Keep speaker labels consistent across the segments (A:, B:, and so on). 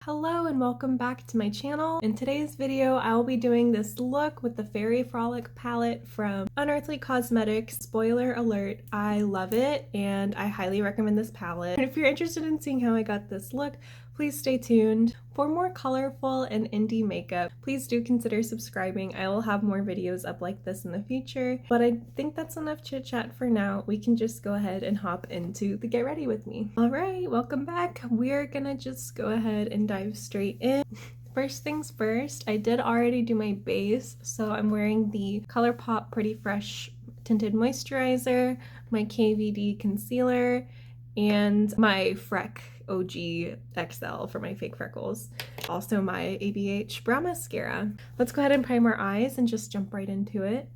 A: Hello and welcome back to my channel. In today's video, I will be doing this look with the Fairy Frolic palette from Unearthly Cosmetics. Spoiler alert, I love it and I highly recommend this palette. And if you're interested in seeing how I got this look, please stay tuned. For more colorful and indie makeup, please do consider subscribing. I will have more videos up like this in the future, but I think that's enough chit chat for now. We can just go ahead and hop into the get ready with me. All right, welcome back. We're gonna just go ahead and dive straight in. First things first, I did already do my base, so I'm wearing the ColourPop Pretty Fresh Tinted Moisturizer, my KVD concealer, and my Freck OG XL for my fake freckles. Also my ABH brow mascara. Let's go ahead and prime our eyes and just jump right into it.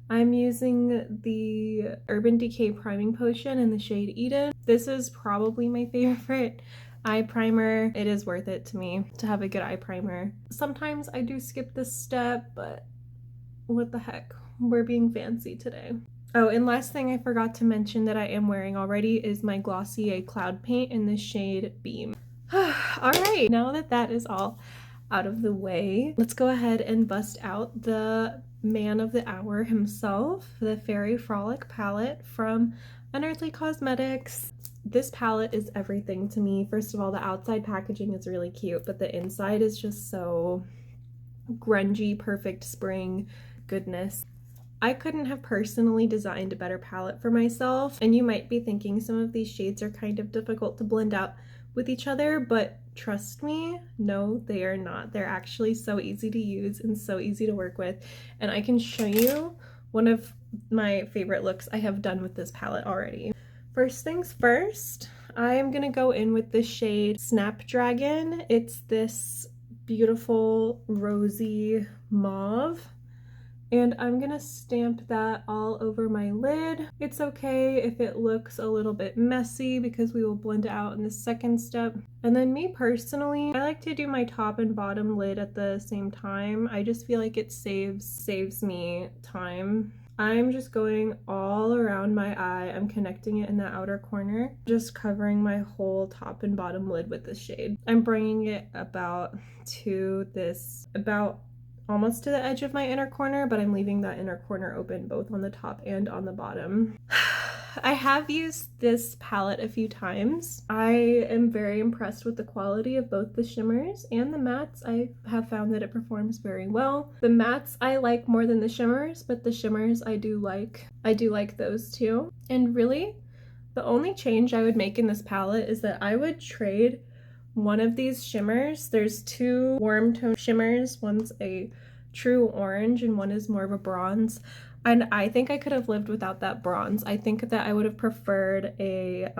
A: I'm using the Urban Decay Priming Potion in the shade Eden. This is probably my favorite eye primer. It is worth it to me to have a good eye primer. Sometimes I do skip this step, but what the heck, we're being fancy today. Oh, and last thing I forgot to mention that I am wearing already is my Glossier Cloud Paint in the shade Beam. Alright, now that that is all out of the way, let's go ahead and bust out the man of the hour himself, the Fairy Frolic palette from Unearthly Cosmetics. This palette is everything to me. First of all, the outside packaging is really cute, but the inside is just so grungy, perfect spring goodness. I couldn't have personally designed a better palette for myself, and you might be thinking some of these shades are kind of difficult to blend out with each other, but trust me, no, they are not. They're actually so easy to use and so easy to work with, and I can show you one of my favorite looks I have done with this palette already. First things first, I am gonna go in with the shade Snapdragon. It's this beautiful rosy mauve. And I'm gonna stamp that all over my lid. It's okay if it looks a little bit messy because we will blend it out in the second step. And then me personally, I like to do my top and bottom lid at the same time. I just feel like it saves me time. I'm just going all around my eye. I'm connecting it in the outer corner, just covering my whole top and bottom lid with this shade. I'm bringing it about almost to the edge of my inner corner, but I'm leaving that inner corner open both on the top and on the bottom. I have used this palette a few times. I am very impressed with the quality of both the shimmers and the mattes. I have found that it performs very well. The mattes I like more than the shimmers, but the shimmers I do like. I do like those too. And really, the only change I would make in this palette is that I would trade one of these shimmers. There's two warm tone shimmers. One's a true orange and one is more of a bronze. And I think I could have lived without that bronze. I think that I would have preferred a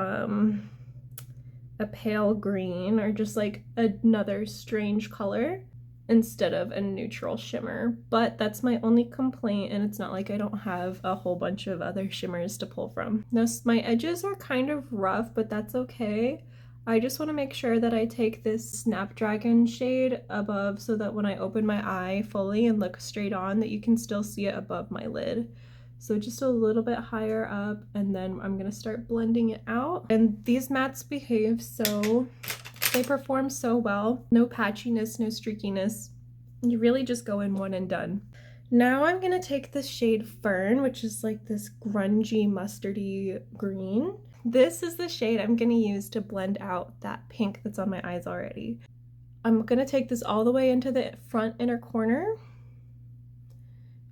A: pale green or just like another strange color instead of a neutral shimmer. But that's my only complaint, and it's not like I don't have a whole bunch of other shimmers to pull from. Now, my edges are kind of rough, but that's okay. I just want to make sure that I take this Snapdragon shade above so that when I open my eye fully and look straight on, that you can still see it above my lid. So just a little bit higher up, and then I'm going to start blending it out. And these mattes behave so, they perform so well. No patchiness, no streakiness. You really just go in one and done. Now I'm going to take the shade Fern, which is like this grungy mustardy green. This is the shade I'm going to use to blend out that pink that's on my eyes already. I'm going to take this all the way into the front inner corner.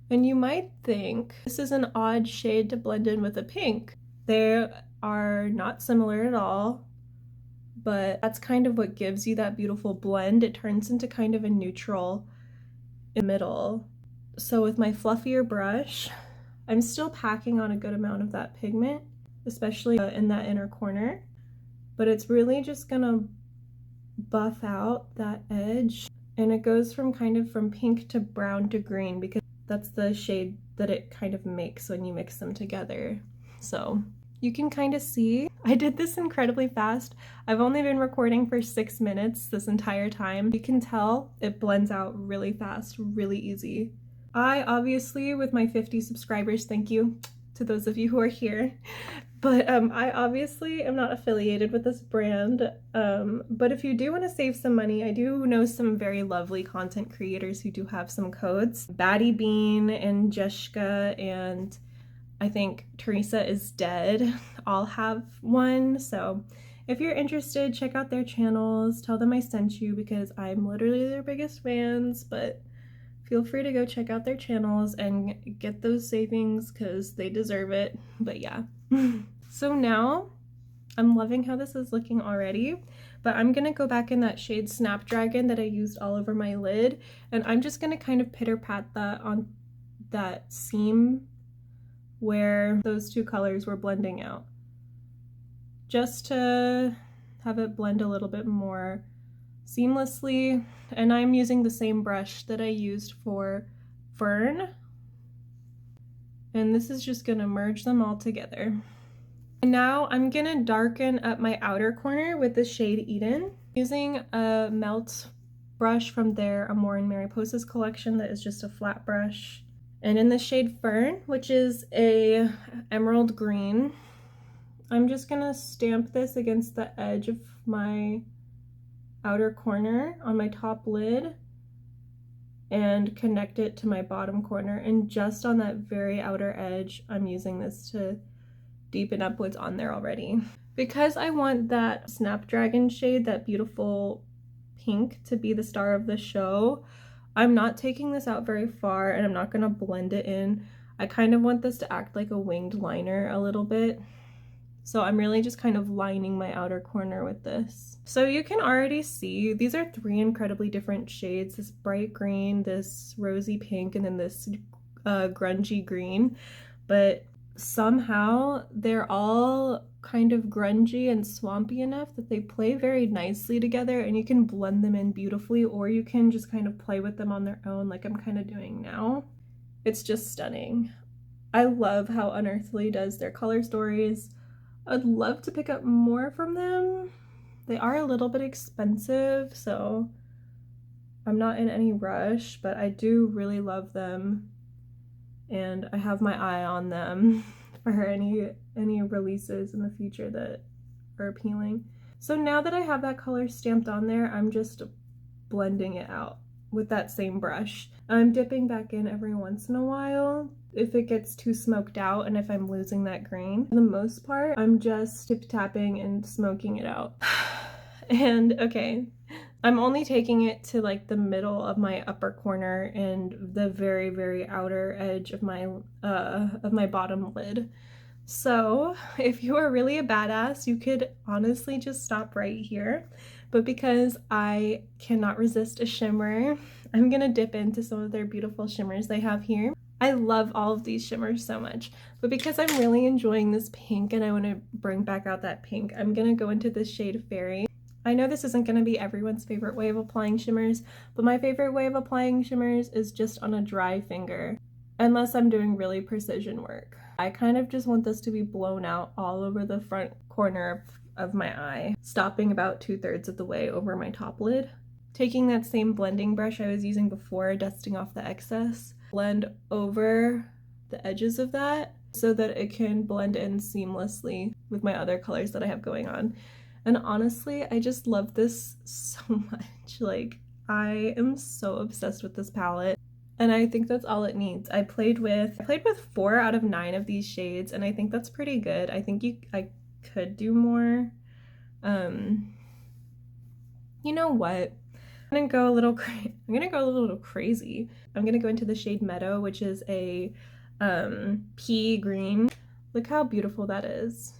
A: And you might think this is an odd shade to blend in with a pink. They are not similar at all, but that's kind of what gives you that beautiful blend. It turns into kind of a neutral in the middle. So with my fluffier brush, I'm still packing on a good amount of that pigment, especially in that inner corner, but it's really just gonna buff out that edge, and it goes from pink to brown to green because that's the shade that it kind of makes when you mix them together. So you can kind of see I did this incredibly fast. I've only been recording for 6 minutes this entire time. You can tell it blends out really fast, really easy. I obviously, with my 50 subscribers, thank you to those of you who are here, But I obviously am not affiliated with this brand, but if you do want to save some money, I do know some very lovely content creators who do have some codes. Baddie Bean and Jeshka and I think Teresa is Dead all have one, so if you're interested, check out their channels, tell them I sent you because I'm literally their biggest fans, but feel free to go check out their channels and get those savings because they deserve it. But yeah. So now I'm loving how this is looking already, but I'm gonna go back in that shade Snapdragon that I used all over my lid, and I'm just gonna kind of pitter pat that on that seam where those two colors were blending out, just to have it blend a little bit more seamlessly. And I'm using the same brush that I used for Fern, and this is just gonna merge them all together. And now I'm gonna darken up my outer corner with the shade Eden using a melt brush from their Amore and Mariposas collection that is just a flat brush. And in the shade Fern, which is a emerald green, I'm just gonna stamp this against the edge of my outer corner on my top lid and connect it to my bottom corner, and just on that very outer edge I'm using this to deepen up what's on there already. Because I want that Snapdragon shade, that beautiful pink, to be the star of the show, I'm not taking this out very far and I'm not gonna blend it in. I kind of want this to act like a winged liner a little bit. So I'm really just kind of lining my outer corner with this. So you can already see these are three incredibly different shades, this bright green, this rosy pink, and then this grungy green. But somehow they're all kind of grungy and swampy enough that they play very nicely together, and you can blend them in beautifully, or you can just kind of play with them on their own like I'm kind of doing now. It's just stunning. I love how Unearthly does their color stories. I'd love to pick up more from them. They are a little bit expensive, so I'm not in any rush, but I do really love them, and I have my eye on them for any releases in the future that are appealing. So now that I have that color stamped on there, I'm just blending it out with that same brush. I'm dipping back in every once in a while if it gets too smoked out and if I'm losing that green. For the most part, I'm just tip-tapping and smoking it out. And okay, I'm only taking it to like the middle of my upper corner and the very, very outer edge of my bottom lid. So if you are really a badass, you could honestly just stop right here. But because I cannot resist a shimmer, I'm gonna dip into some of their beautiful shimmers they have here. I love all of these shimmers so much, but because I'm really enjoying this pink and I want to bring back out that pink, I'm gonna go into this shade Fairy. I know this isn't gonna be everyone's favorite way of applying shimmers, but my favorite way of applying shimmers is just on a dry finger, unless I'm doing really precision work. I kind of just want this to be blown out all over the front corner of my eye, stopping about 2/3 of the way over my top lid. Taking that same blending brush I was using before, dusting off the excess, blend over the edges of that so that it can blend in seamlessly with my other colors that I have going on. And honestly, I just love this so much. Like, I am so obsessed with this palette, and I think that's all it needs. I played with 4 out of 9 of these shades, and I think that's pretty good. I think I could do more. You know what? I'm gonna go a little crazy. I'm gonna go into the shade Meadow, which is a pea green. Look how beautiful that is.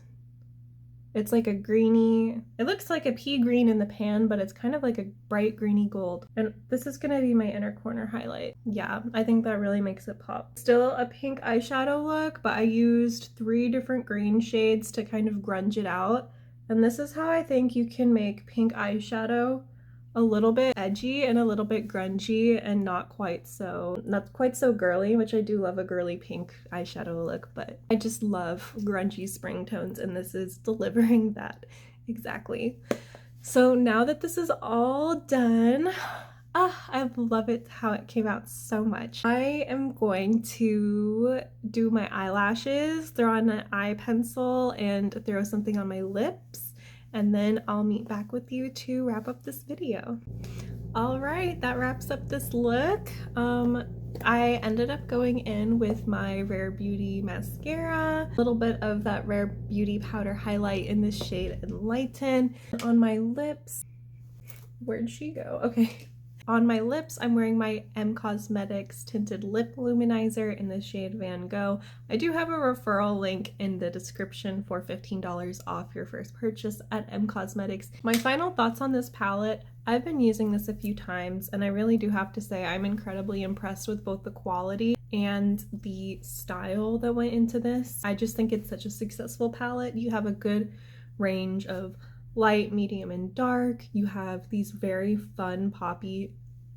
A: It's like a greeny, it looks like a pea green in the pan, but it's kind of like a bright greeny gold. And this is gonna be my inner corner highlight. Yeah, I think that really makes it pop. Still a pink eyeshadow look, but I used 3 different green shades to kind of grunge it out. And this is how I think you can make pink eyeshadow a little bit edgy and a little bit grungy and not quite so girly, which I do love a girly pink eyeshadow look, but I just love grungy spring tones, and this is delivering that exactly. So now that this is all done, I love it how it came out so much. I am going to do my eyelashes, throw on an eye pencil, and throw something on my lips, and then I'll meet back with you to wrap up this video. Alright, that wraps up this look. I ended up going in with my Rare Beauty mascara, a little bit of that Rare Beauty powder highlight in the shade Enlighten. On my lips, where'd she go? Okay. On my lips, I'm wearing my Cosmetics Tinted Lip Luminizer in the shade Van Gogh. I do have a referral link in the description for $15 off your first purchase at Cosmetics. My final thoughts on this palette, I've been using this a few times and I really do have to say I'm incredibly impressed with both the quality and the style that went into this. I just think it's such a successful palette. You have a good range of light, medium, and dark. You have these very fun poppy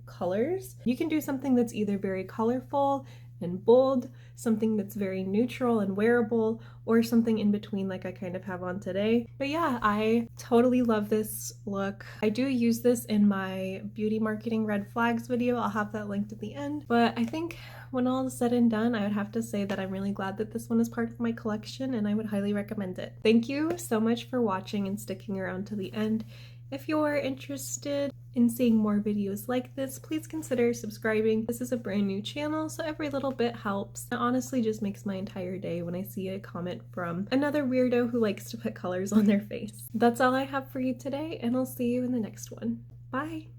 A: colors. You can do something that's either very colorful and bold, something that's very neutral and wearable, or something in between like I kind of have on today. But yeah, I totally love this look. I do use this in my beauty marketing red flags video. I'll have that linked at the end. But I think when all is said and done, I would have to say that I'm really glad that this one is part of my collection and I would highly recommend it. Thank you so much for watching and sticking around to the end. If you're interested in seeing more videos like this, please consider subscribing. This is a brand new channel, so every little bit helps. It honestly just makes my entire day when I see a comment from another weirdo who likes to put colors on their face. That's all I have for you today, and I'll see you in the next one. Bye!